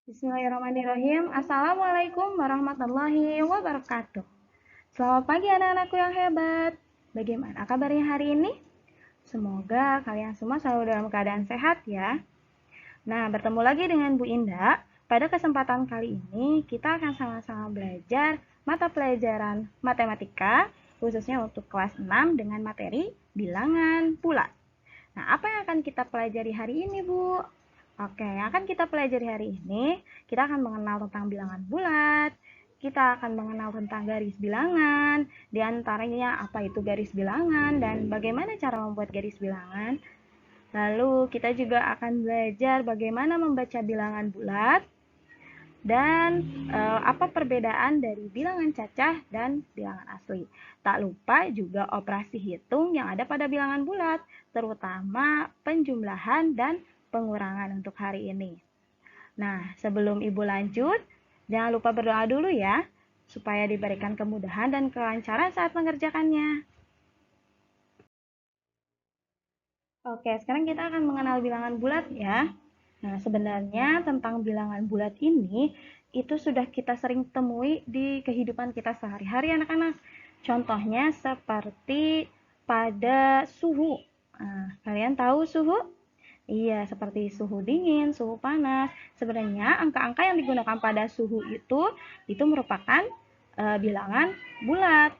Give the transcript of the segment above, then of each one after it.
Bismillahirrahmanirrahim. Assalamualaikum warahmatullahi wabarakatuh. Selamat pagi anak-anakku yang hebat. Bagaimana kabarnya hari ini? Semoga kalian semua selalu dalam keadaan sehat ya. Nah, bertemu lagi dengan Bu Indah. Pada kesempatan kali ini, kita akan sama-sama belajar mata pelajaran matematika, khususnya untuk kelas 6 dengan materi bilangan bulat. Nah, apa yang akan kita pelajari hari ini, Bu? Oke, yang akan kita pelajari hari ini, kita akan mengenal tentang bilangan bulat, kita akan mengenal tentang garis bilangan, di antaranya apa itu garis bilangan dan bagaimana cara membuat garis bilangan. Lalu kita juga akan belajar bagaimana membaca bilangan bulat dan apa perbedaan dari bilangan cacah dan bilangan asli. Tak lupa juga operasi hitung yang ada pada bilangan bulat, terutama penjumlahan dan pengurangan untuk hari ini. Nah, sebelum Ibu lanjut, jangan lupa berdoa dulu ya, supaya diberikan kemudahan dan kelancaran saat mengerjakannya. Oke, sekarang kita akan mengenal bilangan bulat ya. Nah, sebenarnya tentang bilangan bulat ini, itu sudah kita sering temui di kehidupan kita sehari-hari anak-anak. Contohnya seperti pada suhu. Nah, kalian tahu suhu? Iya, seperti suhu dingin, suhu panas. Sebenarnya angka-angka yang digunakan pada suhu itu merupakan bilangan bulat.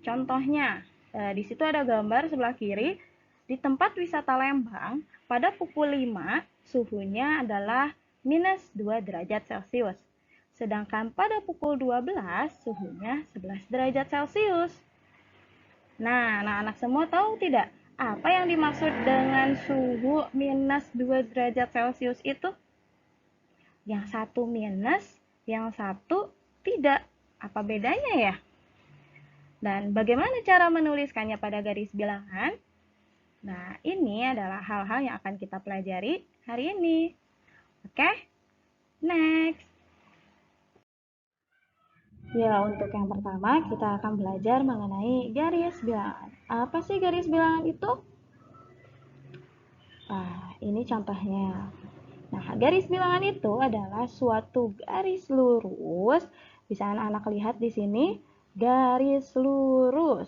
Contohnya, di situ ada gambar sebelah kiri. Di tempat wisata Lembang, pada pukul 5, suhunya adalah minus 2 derajat Celcius. Sedangkan pada pukul 12, suhunya 11 derajat Celcius. Nah, anak-anak semua tahu tidak? Apa yang dimaksud dengan suhu minus 2 derajat Celcius itu? Yang satu minus, yang satu tidak. Apa bedanya ya? Dan bagaimana cara menuliskannya pada garis bilangan? Nah, ini adalah hal-hal yang akan kita pelajari hari ini. Oke, next. Ya, untuk yang pertama kita akan belajar mengenai garis bilangan. Apa sih garis bilangan itu? Nah, ini contohnya. Nah, garis bilangan itu adalah suatu garis lurus. Bisa anak-anak lihat di sini, garis lurus.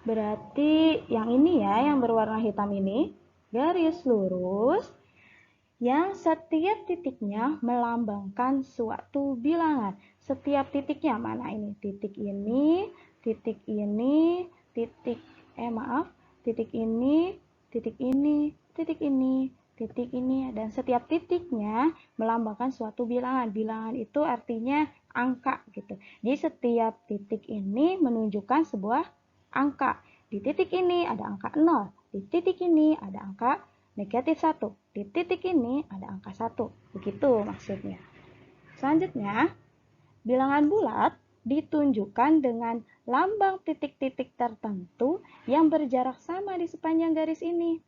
Berarti yang ini ya, yang berwarna hitam ini, garis lurus yang setiap titiknya melambangkan suatu bilangan. Setiap titiknya mana ini? Titik ini, titik ini, titik ini, titik ini, titik ini, titik ini, dan setiap titiknya melambangkan suatu bilangan. Bilangan itu artinya angka gitu. Jadi setiap titik ini menunjukkan sebuah angka. Di titik ini ada angka 0, di titik ini ada angka negatif 1, di titik ini ada angka 1. Begitu maksudnya. Selanjutnya, bilangan bulat ditunjukkan dengan lambang titik-titik tertentu yang berjarak sama di sepanjang garis ini.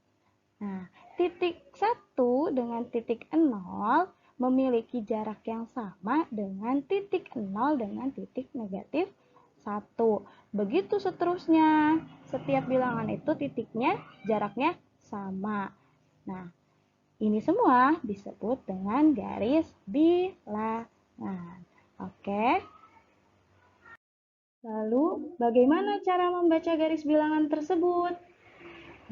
Nah, titik 1 dengan titik 0 memiliki jarak yang sama dengan titik 0 dengan titik negatif 1. Begitu seterusnya. Setiap bilangan itu titiknya, jaraknya sama. Nah, ini semua disebut dengan garis bilangan. Oke. Lalu, bagaimana cara membaca garis bilangan tersebut?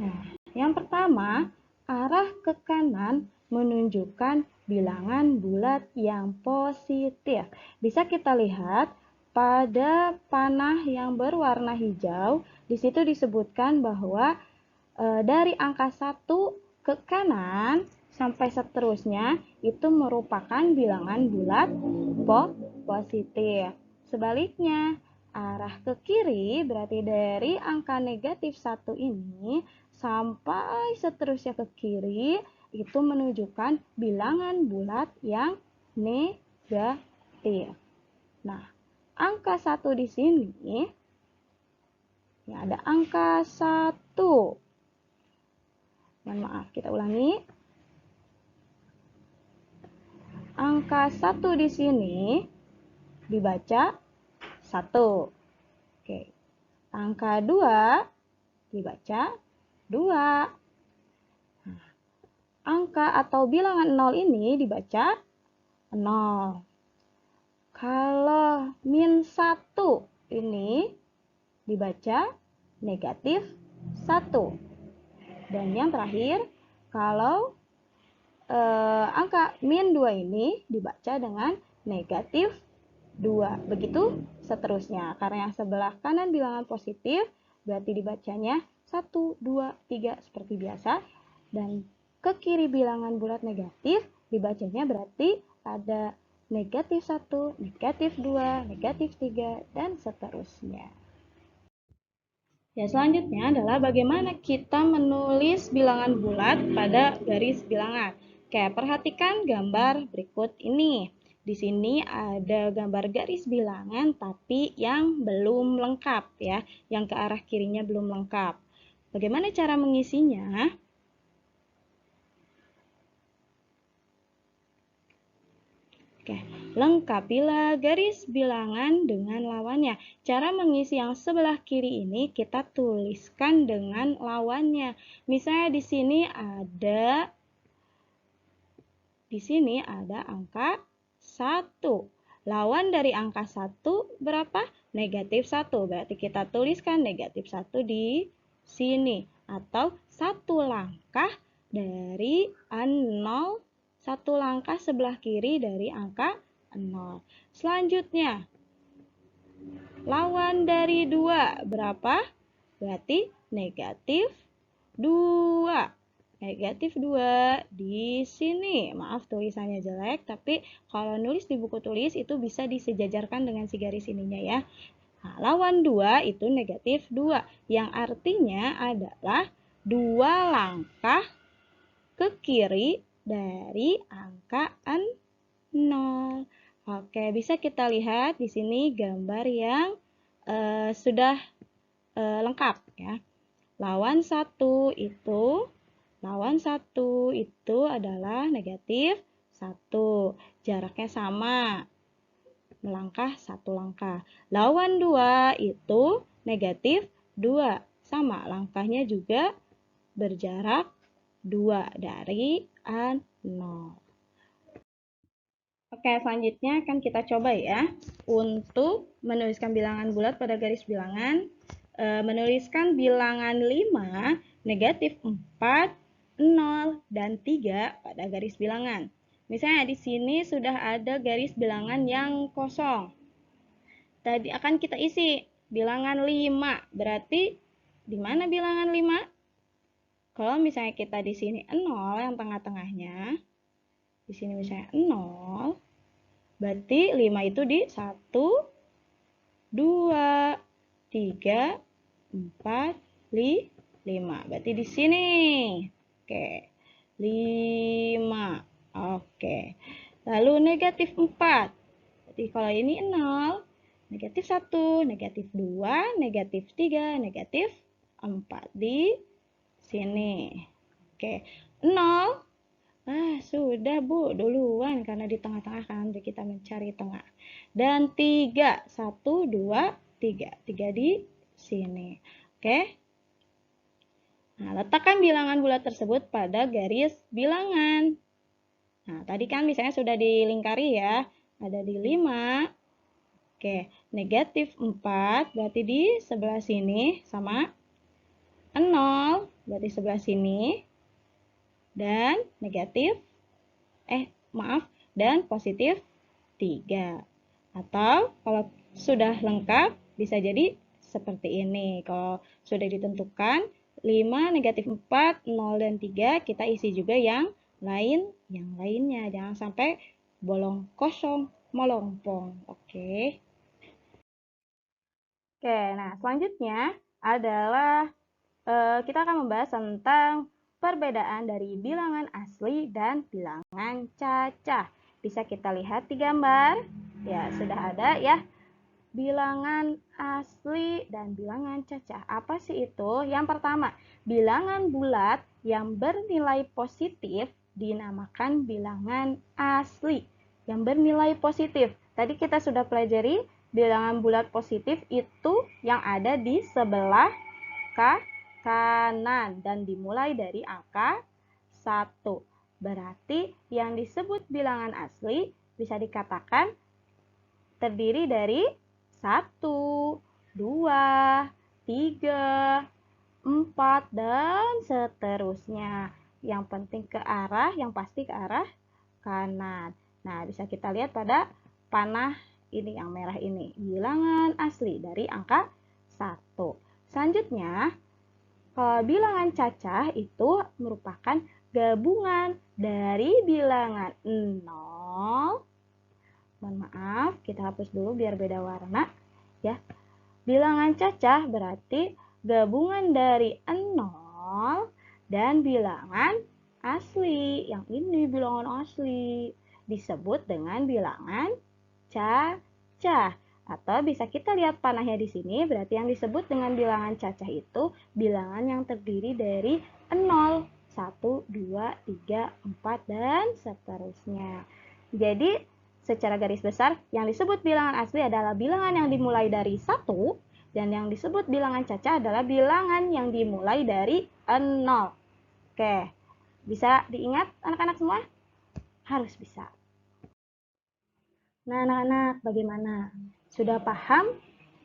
Nah, yang pertama, arah ke kanan menunjukkan bilangan bulat yang positif. Bisa kita lihat pada panah yang berwarna hijau, di situ disebutkan bahwa dari angka 1 ke kanan sampai seterusnya itu merupakan bilangan bulat positif. Sebaliknya, arah ke kiri berarti dari angka negatif 1 ini sampai seterusnya ke kiri itu menunjukkan bilangan bulat yang negatif. Nah, angka 1 di sini ya ada angka 1. Mohon maaf, kita ulangi. Angka 1 di sini dibaca 1. Oke. Angka 2 dibaca 2. Nah, angka atau bilangan 0 ini dibaca 0. Kalau min 1 ini dibaca negatif 1. Dan yang terakhir, kalau angka min 2 ini dibaca dengan negatif 2. Begitu seterusnya. Karena yang sebelah kanan bilangan positif, berarti dibacanya 1, 2, 3 seperti biasa. Dan ke kiri bilangan bulat negatif, dibacanya berarti ada negatif 1, negatif 2, negatif 3, dan seterusnya. Ya, selanjutnya adalah bagaimana kita menulis bilangan bulat pada garis bilangan. Oke, perhatikan gambar berikut ini. Di sini ada gambar garis bilangan tapi yang belum lengkap ya, yang ke arah kirinya belum lengkap. Bagaimana cara mengisinya? Oke, lengkapilah garis bilangan dengan lawannya. Cara mengisi yang sebelah kiri ini kita tuliskan dengan lawannya. Misalnya di sini ada angka 1. Lawan dari angka 1 berapa? Negatif 1. Berarti kita tuliskan negatif 1 di sini. Atau 1 langkah dari 0. 1 langkah sebelah kiri dari angka 0. Selanjutnya, lawan dari 2 berapa? Berarti negatif 2. Negatif 2 di sini. Maaf tulisannya jelek, tapi kalau nulis di buku tulis itu bisa disejajarkan dengan si garis ininya ya. Nah, lawan 2 itu negatif 2, yang artinya adalah 2 langkah ke kiri dari angka 0. Oke, bisa kita lihat di sini gambar yang sudah lengkap ya. Lawan 1 itu adalah negatif 1. Jaraknya sama, melangkah 1 langkah. Lawan 2 itu negatif 2. Sama, langkahnya juga berjarak 2 dari 0. Oke, selanjutnya akan kita coba ya untuk menuliskan bilangan bulat pada garis bilangan. Menuliskan bilangan 5, negatif 4, 0, dan 3 pada garis bilangan. Misalnya di sini sudah ada garis bilangan yang kosong. Tadi akan kita isi bilangan 5. Berarti di mana bilangan 5? Kalau misalnya kita di sini 0 yang tengah-tengahnya, di sini misalnya 0, berarti 5 itu di 1, 2, 3, 4, 5. Berarti di sini. Oke. 5. Oke. Lalu negatif 4. Berarti kalau ini 0, negatif 1, negatif 2, negatif 3, negatif 4 di sini. Oke. 0. Sudah Bu, duluan karena di tengah-tengah kan kita mencari tengah. Dan 3, 1, 2, 3. 3 di sini. Oke. Nah, letakkan bilangan bulat tersebut pada garis bilangan. Nah, tadi kan misalnya sudah dilingkari ya. Ada di 5. Oke, negatif 4 berarti di sebelah sini sama 0 berarti sebelah sini. Dan dan positif 3. Atau kalau sudah lengkap bisa jadi seperti ini. Kalau sudah ditentukan 5, negatif 4, 0, dan 3, kita isi juga yang lainnya. Jangan sampai bolong kosong melompong. Oke. Oke, nah selanjutnya adalah kita akan membahas tentang perbedaan dari bilangan asli dan bilangan cacah. Bisa kita lihat di gambar. Ya, sudah ada ya. Bilangan asli dan bilangan cacah. Apa sih itu? Yang pertama, bilangan bulat yang bernilai positif dinamakan bilangan asli. Yang bernilai positif. Tadi kita sudah pelajari bilangan bulat positif itu yang ada di sebelah kanan dan dimulai dari angka 1. Berarti yang disebut bilangan asli bisa dikatakan terdiri dari 1, 2, 3, 4, dan seterusnya. Yang penting yang pasti ke arah kanan. Nah, bisa kita lihat pada panah ini yang merah ini. Bilangan asli dari angka 1. Selanjutnya, bilangan cacah itu merupakan gabungan dari bilangan 0. Mohon maaf, kita hapus dulu biar beda warna. Ya, bilangan cacah berarti gabungan dari 0 dan bilangan asli. Yang ini bilangan asli disebut dengan bilangan cacah. Atau bisa kita lihat panahnya di sini, berarti yang disebut dengan bilangan cacah itu bilangan yang terdiri dari 0, 1, 2, 3, 4, dan seterusnya. Jadi, secara garis besar, yang disebut bilangan asli adalah bilangan yang dimulai dari 1, dan yang disebut bilangan cacah adalah bilangan yang dimulai dari 0. Oke, bisa diingat anak-anak semua? Harus bisa. Nah, anak-anak, bagaimana? Sudah paham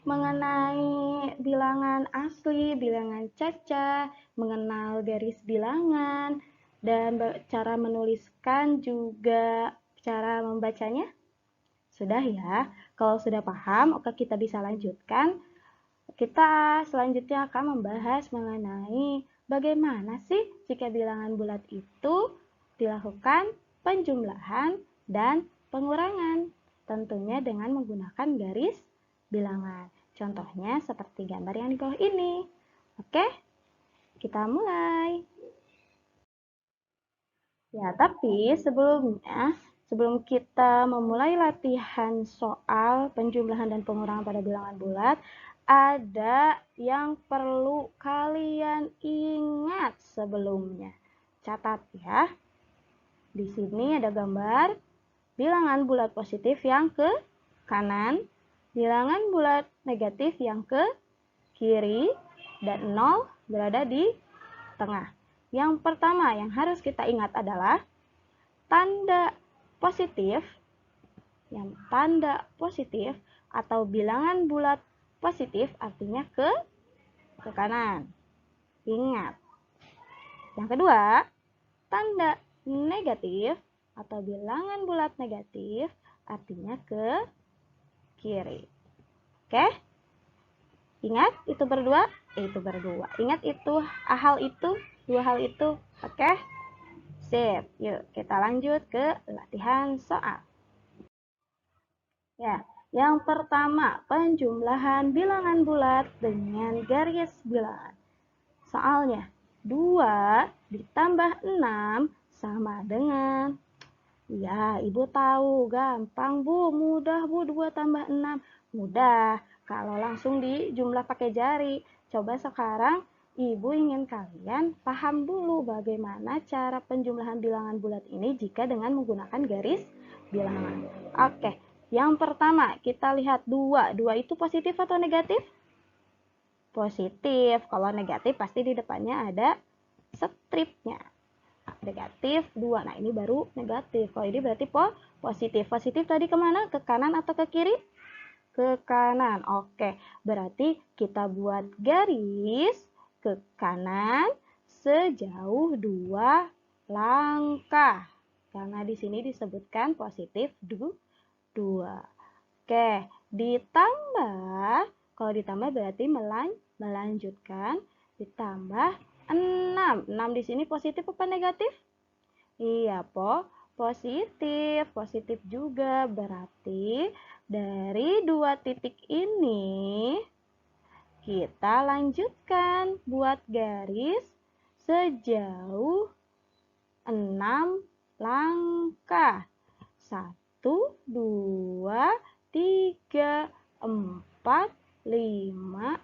mengenai bilangan asli, bilangan cacah, mengenal garis bilangan, dan cara menuliskan juga cara membacanya? Sudah ya? Kalau sudah paham, oke kita bisa lanjutkan. Kita selanjutnya akan membahas mengenai bagaimana sih jika bilangan bulat itu dilakukan penjumlahan dan pengurangan. Tentunya dengan menggunakan garis bilangan. Contohnya seperti gambar yang di bawah ini. Oke, kita mulai. Ya, tapi sebelum kita memulai latihan soal penjumlahan dan pengurangan pada bilangan bulat, ada yang perlu kalian ingat sebelumnya. Catat ya. Di sini ada gambar bilangan bulat positif yang ke kanan, bilangan bulat negatif yang ke kiri, dan 0 berada di tengah. Yang pertama yang harus kita ingat adalah tanda positif. Yang tanda positif atau bilangan bulat positif artinya ke kanan. Ingat. Yang kedua, tanda negatif atau bilangan bulat negatif artinya ke kiri. Oke? Ingat itu berdua? Itu berdua. Ingat itu dua hal itu. Oke? Sip. Yuk, kita lanjut ke latihan soal. Ya, yang pertama, penjumlahan bilangan bulat dengan garis bilangan. Soalnya, 2 ditambah 6 sama dengan, ya, Ibu tahu, gampang Bu, mudah Bu, 2 tambah 6. Mudah, kalau langsung dijumlah pakai jari. Coba sekarang Ibu ingin kalian paham dulu bagaimana cara penjumlahan bilangan bulat ini jika dengan menggunakan garis bilangan. Oke, yang pertama kita lihat 2. 2 itu positif atau negatif? Positif. Kalau negatif pasti di depannya ada stripnya. Negatif 2. Nah, ini baru negatif. Kalau ini berarti positif. Positif tadi kemana? Ke kanan atau ke kiri? Ke kanan. Oke, berarti kita buat garis ke kanan sejauh 2 langkah. Karena di sini disebutkan positif 2. Oke, ditambah. Kalau ditambah berarti melanjutkan. Ditambah 6. 6 di sini positif apa negatif? Iya, positif. Positif juga. Berarti dari 2 titik ini kita lanjutkan buat garis sejauh 6 langkah. 1, 2, 3, 4, 5,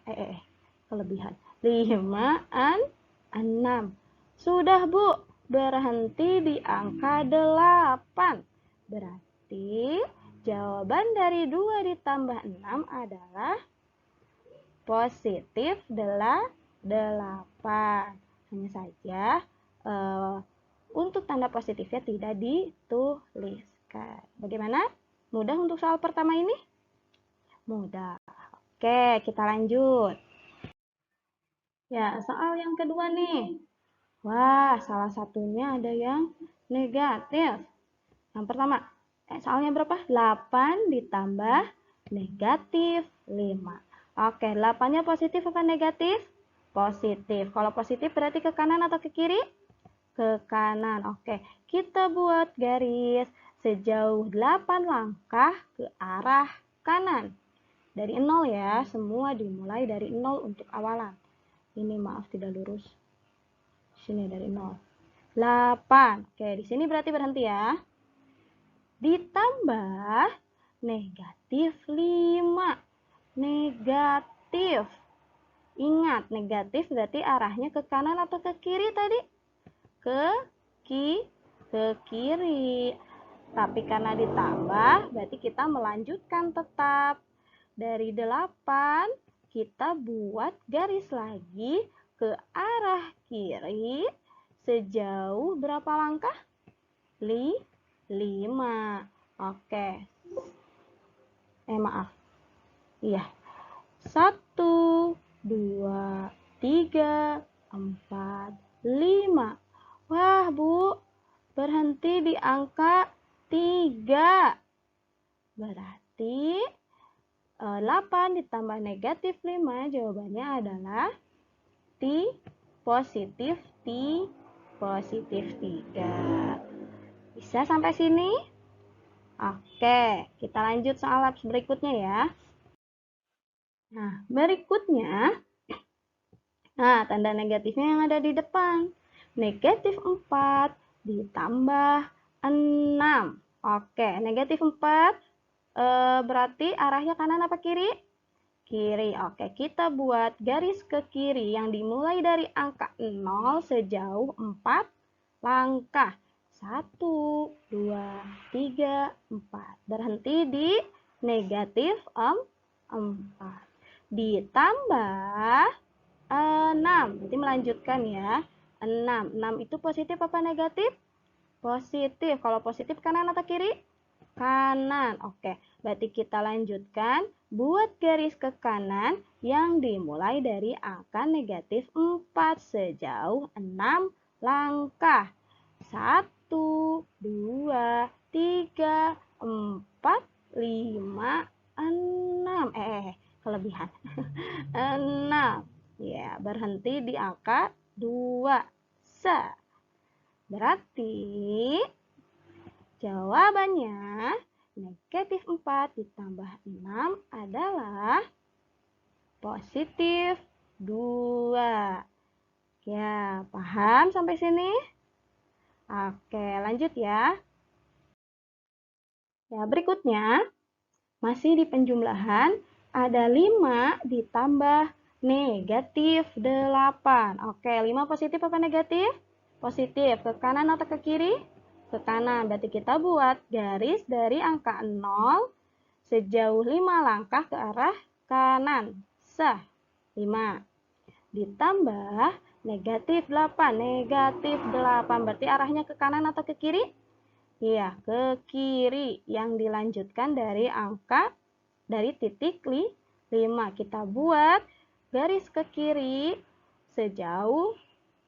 kelebihan. 5, 6. Sudah Bu, berhenti di angka 8. Berarti jawaban dari 2 ditambah 6 adalah positif 8. Hanya saja untuk tanda positifnya tidak dituliskan. Bagaimana? Mudah untuk soal pertama ini? Mudah. Oke, kita lanjut. Ya, soal yang kedua nih. Wah, salah satunya ada yang negatif. Yang pertama, soalnya berapa? 8 ditambah negatif 5. Oke, 8-nya positif apa negatif? Positif. Kalau positif berarti ke kanan atau ke kiri? Ke kanan. Oke, kita buat garis sejauh 8 langkah ke arah kanan. Dari 0 ya, semua dimulai dari 0 untuk awalan. Ini maaf tidak lurus. Sini dari 0. 8. Oke, di sini berarti berhenti ya. Ditambah negatif 5. Negatif. Ingat, negatif berarti arahnya ke kanan atau ke kiri tadi? Ke kiri. Tapi karena ditambah, berarti kita melanjutkan tetap. Dari 8, kita buat garis lagi ke arah kiri sejauh berapa langkah? 5. Oke. Maaf. Iya. 1, 2, 3, 4, 5. Wah, Bu. Berhenti di angka 3. Berarti 8 ditambah negatif 5 jawabannya adalah positif 3. Bisa sampai sini? Oke, kita lanjut soal labs berikutnya ya. Nah, berikutnya, tanda negatifnya yang ada di depan. Negatif 4 ditambah 6. Oke, negatif 4 berarti arahnya kanan apa kiri? Kiri. Oke, kita buat garis ke kiri yang dimulai dari angka 0 sejauh 4 langkah. 1, 2, 3, 4. Berhenti di negatif 4. Ditambah 6. Berarti melanjutkan ya. 6. 6 itu positif apa negatif? Positif. Kalau positif kanan atau kiri? Kanan. Oke, berarti kita lanjutkan. Buat garis ke kanan yang dimulai dari angka negatif 4 sejauh 6 langkah. 1, 2, 3, 4, 5, 6. Kelebihan. 6. Ya, berhenti di angka 2. Berarti jawabannya negatif 4 ditambah 6 adalah positif 2. Ya, paham sampai sini? Oke, lanjut ya. Ya, berikutnya masih di penjumlahan ada 5 ditambah negatif 8. Oke, 5 positif apa negatif? Positif. Ke kanan atau ke kiri? Ke kanan. Berarti kita buat garis dari angka 0 sejauh 5 langkah ke arah kanan. 5. Ditambah negatif 8. Negatif 8. Berarti arahnya ke kanan atau ke kiri? Iya, ke kiri. Yang dilanjutkan dari angka, dari titik 5. Kita buat garis ke kiri sejauh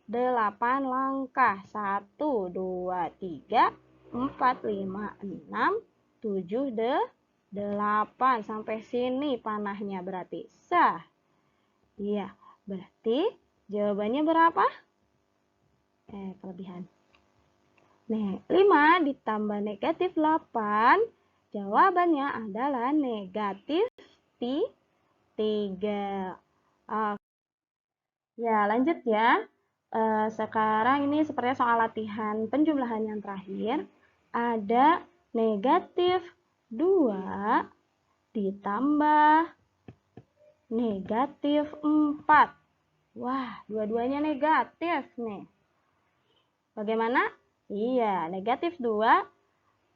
8 langkah. 1, 2, 3, 4, 5, 6, 7, 8. Sampai sini panahnya berarti sah. Iya, berarti jawabannya berapa? Kelebihan. Nih, 5 ditambah negatif 8. Jawabannya adalah negatif 3. Ya, lanjut ya. Sekarang ini sepertinya soal latihan penjumlahan yang terakhir. Ada negatif 2 ditambah negatif 4. Wah, dua-duanya negatif nih. Bagaimana? Iya, negatif 2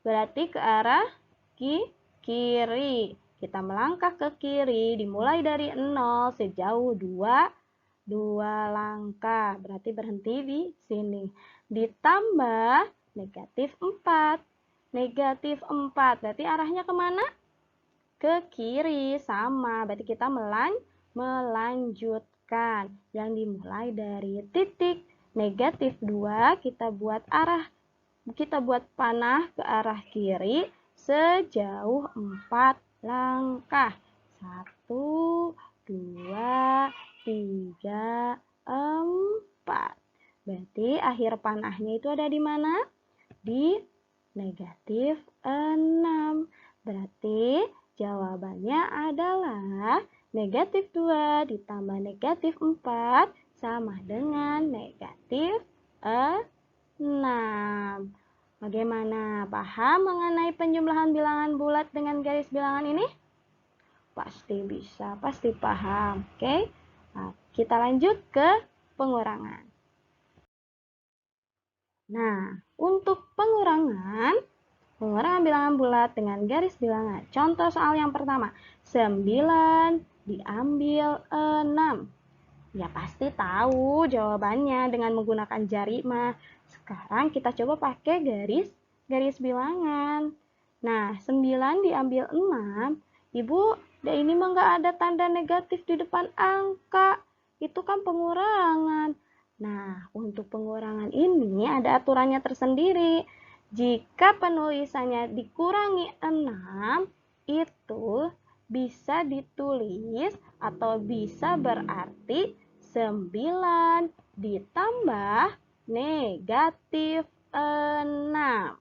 berarti ke arah kiri. Kita melangkah ke kiri, dimulai dari 0 sejauh 2 langkah. Berarti berhenti di sini. ditambah negatif 4. Negatif 4, berarti arahnya kemana? Ke kiri, sama. Berarti kita melanjutkan. Yang dimulai dari titik negatif 2, kita buat panah ke arah kiri sejauh 4 langkah. 1, 2, 3, 4. Berarti akhir panahnya itu ada di mana? Di negatif 6. Berarti jawabannya adalah negatif 2 ditambah negatif 4 sama dengan negatif 6. Bagaimana? Paham mengenai penjumlahan bilangan bulat dengan garis bilangan ini? Pasti bisa, pasti paham. Oke? Nah, kita lanjut ke pengurangan. Nah, untuk pengurangan bilangan bulat dengan garis bilangan. Contoh soal yang pertama, 9 diambil 6. Ya pasti tahu jawabannya dengan menggunakan jari mah. Sekarang kita coba pakai garis bilangan. Nah, 9 diambil 6. Ibu, ini mah nggak ada tanda negatif di depan angka. Itu kan pengurangan. Nah, untuk pengurangan ini ada aturannya tersendiri. Jika penulisannya dikurangi 6, itu bisa ditulis atau bisa berarti 9 ditambah negatif 6.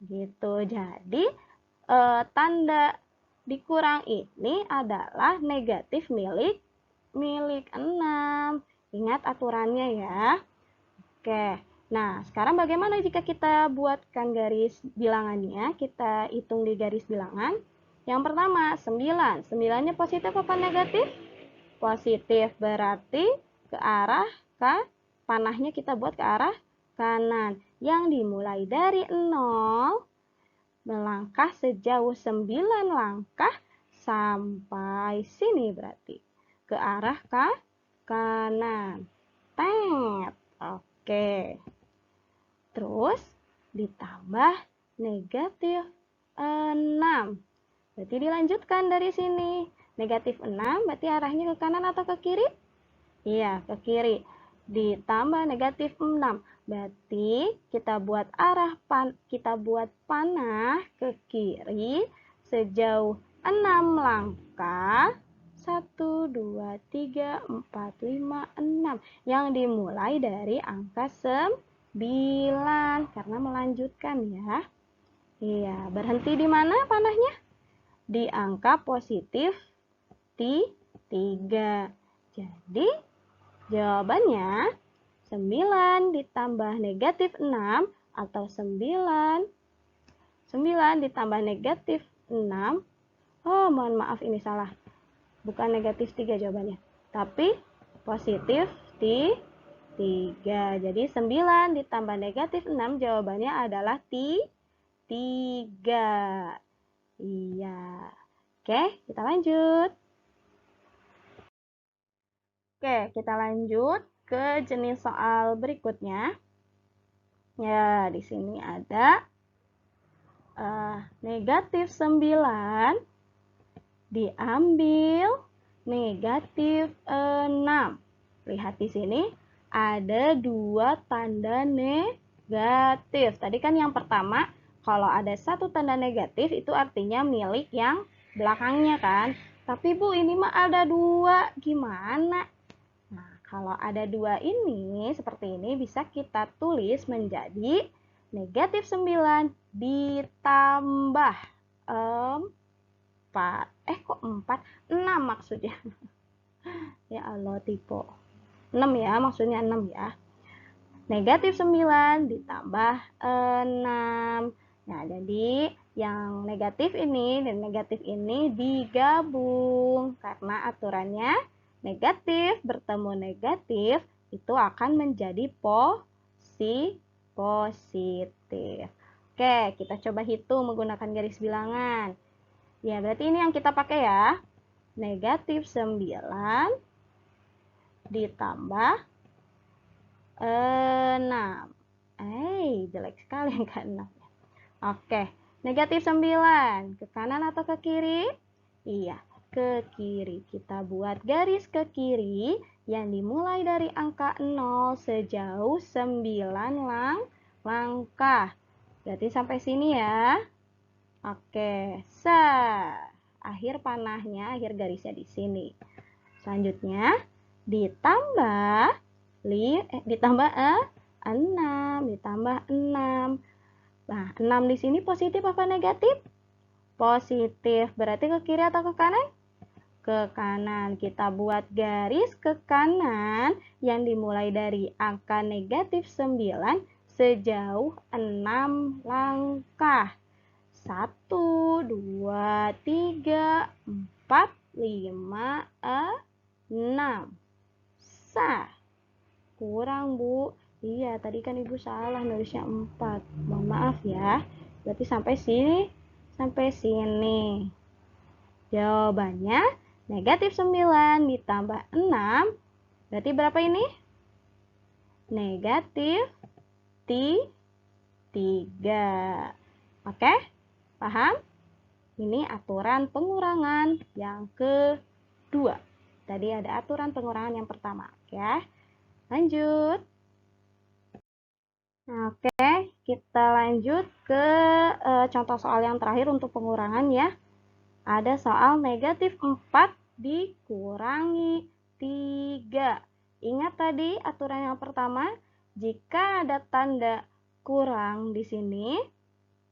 Gitu. Jadi, tanda dikurang ini adalah negatif milik 6. Ingat aturannya ya. Oke. Nah, sekarang bagaimana jika kita buatkan garis bilangannya? Kita hitung di garis bilangan. Yang pertama, 9. 9-nya positif apa negatif? Positif. Berarti ke arah panahnya kita buat ke arah kanan. Yang dimulai dari 0, melangkah sejauh 9 langkah sampai sini berarti. Ke arah kanan. Tet. Oke. Terus ditambah negatif 6. Berarti dilanjutkan dari sini. Negatif 6 berarti arahnya ke kanan atau ke kiri? Iya, ke kiri. Ditambah negatif 6. Berarti kita buat panah ke kiri sejauh 6 langkah. 1, 2, 3, 4, 5, 6. Yang dimulai dari angka 9 karena melanjutkan ya. Iya, berhenti di mana panahnya? Di angka positif 3. Jadi jawabannya 9 ditambah negatif 6 atau 9 ditambah negatif 6. Oh, mohon maaf ini salah. Bukan negatif 3 jawabannya, tapi positif 3. Jadi 9 ditambah negatif 6 jawabannya adalah 3. Iya. Oke, kita lanjut. Oke, kita lanjut ke jenis soal berikutnya. Ya, di sini ada negatif 9 diambil negatif 6. Lihat di sini ada 2 tanda negatif. Tadi kan yang pertama, kalau ada 1 tanda negatif itu artinya milik yang belakangnya kan. Tapi Bu, ini mah ada 2. Gimana? Nah, kalau ada 2 ini, seperti ini bisa kita tulis menjadi negatif 9 ditambah 4. Kok 4? 6 maksudnya. Ya Allah, tipe. 6 ya, maksudnya 6 ya. Negatif 9 ditambah 6. Nah, jadi yang negatif ini dan negatif ini digabung. Karena aturannya negatif bertemu negatif itu akan menjadi positif. Oke, kita coba hitung menggunakan garis bilangan. Ya, berarti ini yang kita pakai ya. Negatif 9 ditambah 6. Jelek sekali angka 6. Oke, negatif 9. Ke kanan atau ke kiri? Iya, ke kiri. Kita buat garis ke kiri yang dimulai dari angka 0 sejauh 9 langkah. Berarti sampai sini ya. Oke, akhir panahnya, akhir garisnya di sini. Selanjutnya ditambah 6, ditambah 6. Nah, 6 di sini positif apa negatif? Positif. Berarti ke kiri atau ke kanan? Ke kanan. Kita buat garis ke kanan yang dimulai dari angka negatif 9 sejauh 6 langkah. 1, 2, 3, 4, 5, 6. Kurang, Bu. Iya, tadi kan Ibu salah nulisnya 4. Mohon maaf ya. Berarti sampai sini. Jawabannya negatif 9 ditambah 6. Berarti berapa ini? Negatif 3. Oke? Paham? Ini aturan pengurangan yang kedua. Tadi ada aturan pengurangan yang pertama. Ya. Lanjut. Oke, kita lanjut ke contoh soal yang terakhir untuk pengurangan ya. Ada soal negatif 4 dikurangi 3. Ingat tadi aturan yang pertama, jika ada tanda kurang di sini,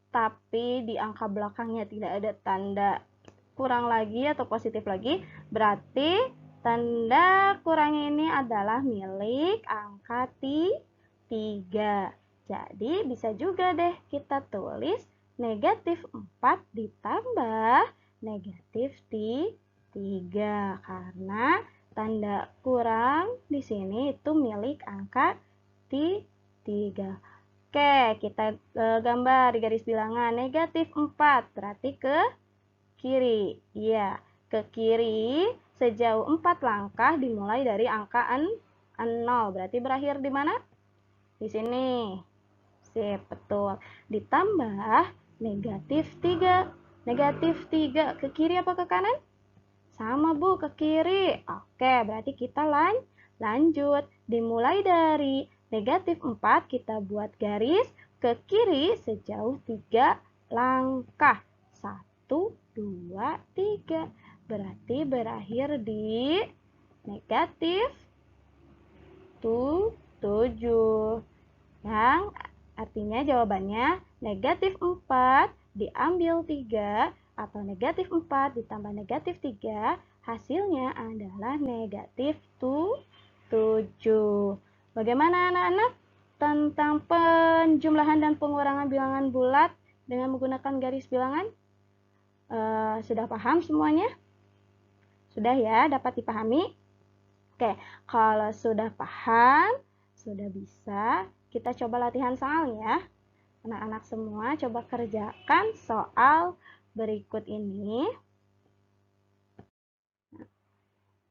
tapi di angka belakangnya tidak ada tanda kurang lagi atau positif lagi, berarti tanda kurang ini adalah milik angka 3. Jadi bisa juga deh kita tulis negatif 4 ditambah negatif 3 karena tanda kurang di sini itu milik angka 3. Oke, kita gambar di garis bilangan negatif 4 berarti ke kiri. Iya, ke kiri sejauh 4 langkah dimulai dari angka 0. Berarti berakhir di mana? Di sini. Sip, betul. Ditambah negatif 3. Negatif 3 ke kiri apa ke kanan? Sama, Bu, ke kiri. Oke, berarti kita lanjut. Dimulai dari negatif 4, kita buat garis ke kiri sejauh 3 langkah. 1, 2, 3. Berarti berakhir di negatif 7. Yang artinya jawabannya negatif 4 diambil 3 atau negatif 4 ditambah negatif 3, hasilnya adalah negatif 7. Bagaimana anak-anak tentang penjumlahan dan pengurangan bilangan bulat dengan menggunakan garis bilangan? Sudah paham semuanya? Sudah ya, dapat dipahami? Oke, kalau sudah paham, sudah bisa, kita coba latihan soal ya. Anak-anak semua coba kerjakan soal berikut ini.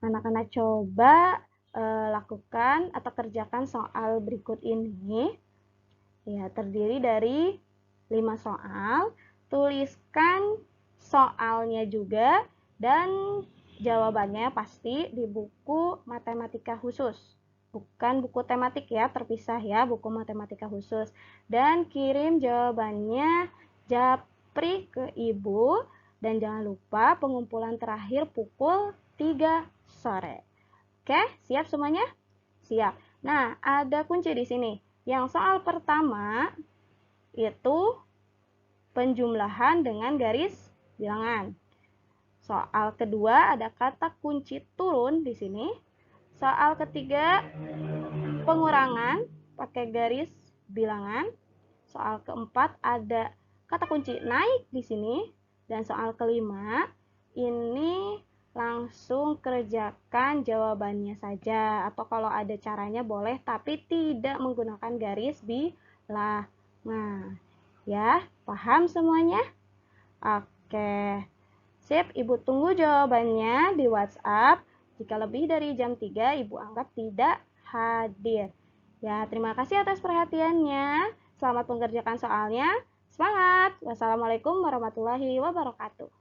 Anak-anak coba lakukan atau kerjakan soal berikut ini. Ya, terdiri dari 5 soal. Tuliskan soalnya juga dan jawabannya pasti di buku matematika khusus. Bukan buku tematik ya, terpisah ya, buku matematika khusus. Dan kirim jawabannya japri ke Ibu. Dan jangan lupa pengumpulan terakhir pukul 3 sore. Oke, siap semuanya? Siap. Nah, ada kunci di sini. Yang soal pertama itu penjumlahan dengan garis bilangan. Soal kedua ada kata kunci turun di sini. Soal ketiga pengurangan pakai garis bilangan. Soal keempat ada kata kunci naik di sini. Dan soal kelima ini langsung kerjakan jawabannya saja. Atau kalau ada caranya boleh tapi tidak menggunakan garis bilangan. Ya, paham semuanya? Oke. Sip, Ibu tunggu jawabannya di WhatsApp. Jika lebih dari jam 3, Ibu anggap tidak hadir. Ya, terima kasih atas perhatiannya. Selamat mengerjakan soalnya. Semangat! Wassalamualaikum warahmatullahi wabarakatuh.